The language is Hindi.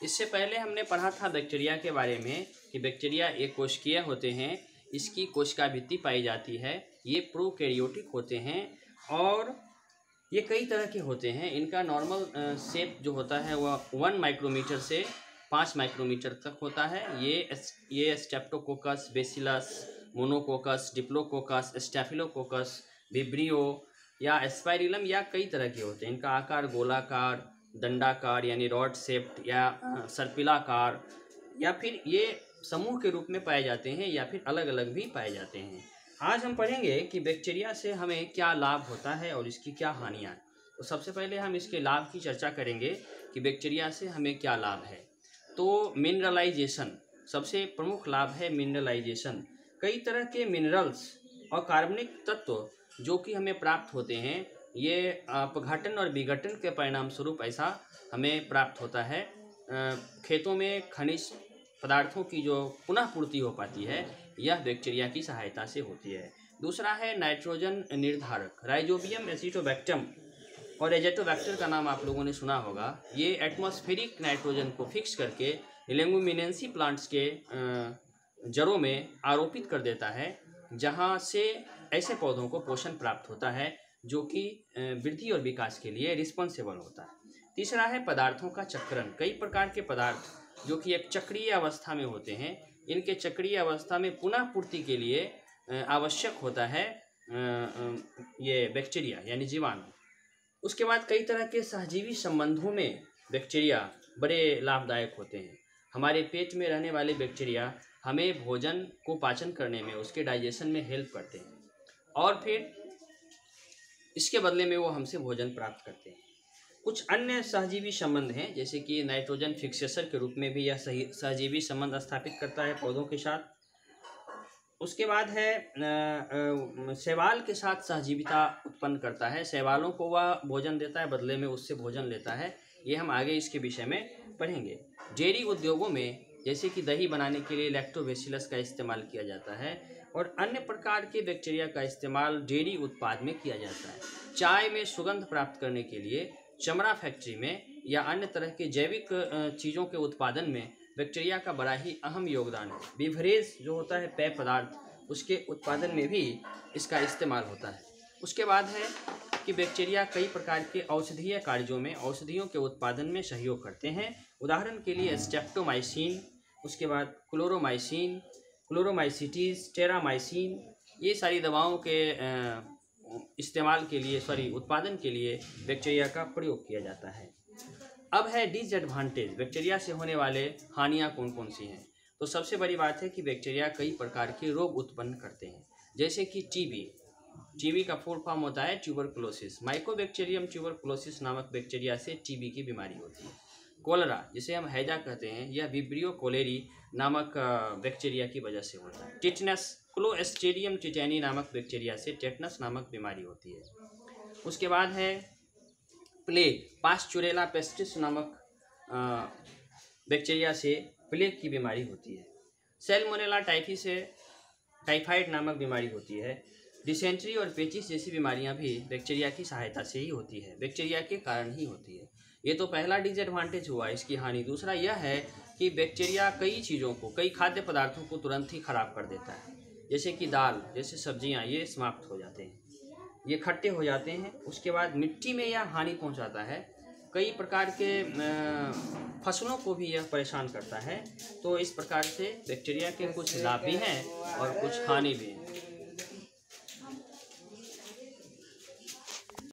इससे पहले हमने पढ़ा था बैक्टीरिया के बारे में कि बैक्टीरिया एक कोशिकीय होते हैं, इसकी कोशिका भित्ति पाई जाती है, ये प्रोकैरियोटिक होते हैं और ये कई तरह के होते हैं। इनका नॉर्मल शेप जो होता है वह 1 माइक्रोमीटर से 5 माइक्रोमीटर तक होता है। ये Streptococcus, bacillus, monococcus, diplococcus, staphylococcus, vibrio या स्पाइरिलम या कई तरह के होते हैं। इनका आकार गोलाकार, दंडाकार यानी रॉड शेप्ड या सर्पिलाकार या फिर ये समूह के रूप में पाए जाते हैं या फिर अलग अलग भी पाए जाते हैं। आज हम पढ़ेंगे कि बैक्टीरिया से हमें क्या लाभ होता है और इसकी क्या हानियाँ हैं। तो सबसे पहले हम इसके लाभ की चर्चा करेंगे कि बैक्टीरिया से हमें क्या लाभ है। तो मिनरलाइजेशन सबसे प्रमुख लाभ है। मिनरलाइजेशन कई तरह के मिनरल्स और कार्बनिक तत्व जो कि हमें प्राप्त होते हैं, ये अपघटन और विघटन के परिणाम स्वरूप ऐसा हमें प्राप्त होता है। खेतों में खनिज पदार्थों की जो पुनः पूर्ति हो पाती है, यह बैक्टीरिया की सहायता से होती है। दूसरा है नाइट्रोजन निर्धारक। राइजोबियम एसिटोबैक्टम और एजेटोबैक्टर का नाम आप लोगों ने सुना होगा। ये एटमॉस्फेरिक नाइट्रोजन को फिक्स करके लेगुमिनेंसी प्लांट्स के जड़ों में आरोपित कर देता है, जहाँ से ऐसे पौधों को पोषण प्राप्त होता है जो कि वृद्धि और विकास के लिए रिस्पॉन्सिबल होता है। तीसरा है पदार्थों का चक्रण। कई प्रकार के पदार्थ जो कि एक चक्रीय अवस्था में होते हैं, इनके चक्रीय अवस्था में पुनः पूर्ति के लिए आवश्यक होता है ये बैक्टीरिया यानी जीवाणु। उसके बाद कई तरह के सहजीवी संबंधों में बैक्टीरिया बड़े लाभदायक होते हैं। हमारे पेट में रहने वाले बैक्टीरिया हमें भोजन को पाचन करने में, उसके डाइजेशन में हेल्प करते हैं और फिर इसके बदले में वो हमसे भोजन प्राप्त करते हैं। कुछ अन्य सहजीवी संबंध हैं, जैसे कि नाइट्रोजन फिक्सेसर के रूप में भी यह सहजीवी संबंध स्थापित करता है पौधों के साथ। उसके बाद है शैवाल के साथ सहजीविता उत्पन्न करता है। शैवालों को वह भोजन देता है, बदले में उससे भोजन लेता है। ये हम आगे इसके विषय में पढ़ेंगे। डेयरी उद्योगों में जैसे कि दही बनाने के लिए लैक्टोबैसिलस का इस्तेमाल किया जाता है और अन्य प्रकार के बैक्टीरिया का इस्तेमाल डेयरी उत्पाद में किया जाता है। चाय में सुगंध प्राप्त करने के लिए चमड़ा फैक्ट्री में या अन्य तरह के जैविक चीज़ों के उत्पादन में बैक्टीरिया का बड़ा ही अहम योगदान है। बिवरेज जो होता है पेय पदार्थ, उसके उत्पादन में भी इसका इस्तेमाल होता है। उसके बाद है कि बैक्टीरिया कई प्रकार के औषधीय कार्यों में, औषधियों के उत्पादन में सहयोग करते हैं। उदाहरण के लिए स्ट्रेप्टोमाइसिन, उसके बाद क्लोरोमाइसिन, क्लोरोमाइसिटीज, टेरामाइसिन, ये सारी दवाओं के इस्तेमाल के लिए उत्पादन के लिए बैक्टीरिया का प्रयोग किया जाता है। अब है डिसएडवांटेज। बैक्टीरिया से होने वाले हानियाँ कौन कौन सी हैं। तो सबसे बड़ी बात है कि बैक्टीरिया कई प्रकार के रोग उत्पन्न करते हैं, जैसे कि टीबी का फुल फॉर्म होता है ट्यूबरकुलोसिस। माइकोबैक्टीरियम ट्यूबरकुलोसिस नामक बैक्टीरिया से टीबी की बीमारी होती है। कोलेरा, जिसे हम हैजा कहते हैं, यह विब्रियो कोलेरी नामक बैक्टीरिया की वजह से होता है। टिटनस, क्लोस्ट्रीडियम टिटेनी नामक बैक्टीरिया से टेटनस नामक बीमारी होती है। उसके बाद है प्लेग, पास्चुरेला पेस्टिस नामक बैक्टीरिया से प्लेग की बीमारी होती है। सैल्मोनेला टाइफी से टाइफाइड नामक बीमारी होती है। डिसेंट्री और पेचिस जैसी बीमारियां भी बैक्टीरिया की सहायता से ही होती है, बैक्टीरिया के कारण ही होती है। ये तो पहला डिसएडवांटेज हुआ इसकी हानि। दूसरा यह है कि बैक्टीरिया कई चीज़ों को, कई खाद्य पदार्थों को तुरंत ही खराब कर देता है, जैसे कि दाल जैसे सब्जियां, ये समाप्त हो जाते हैं, ये खट्टे हो जाते हैं। उसके बाद मिट्टी में यह हानि पहुंचाता है। कई प्रकार के फसलों को भी यह परेशान करता है। तो इस प्रकार से बैक्टीरिया के कुछ लाभ भी हैं और कुछ हानि भी हैं।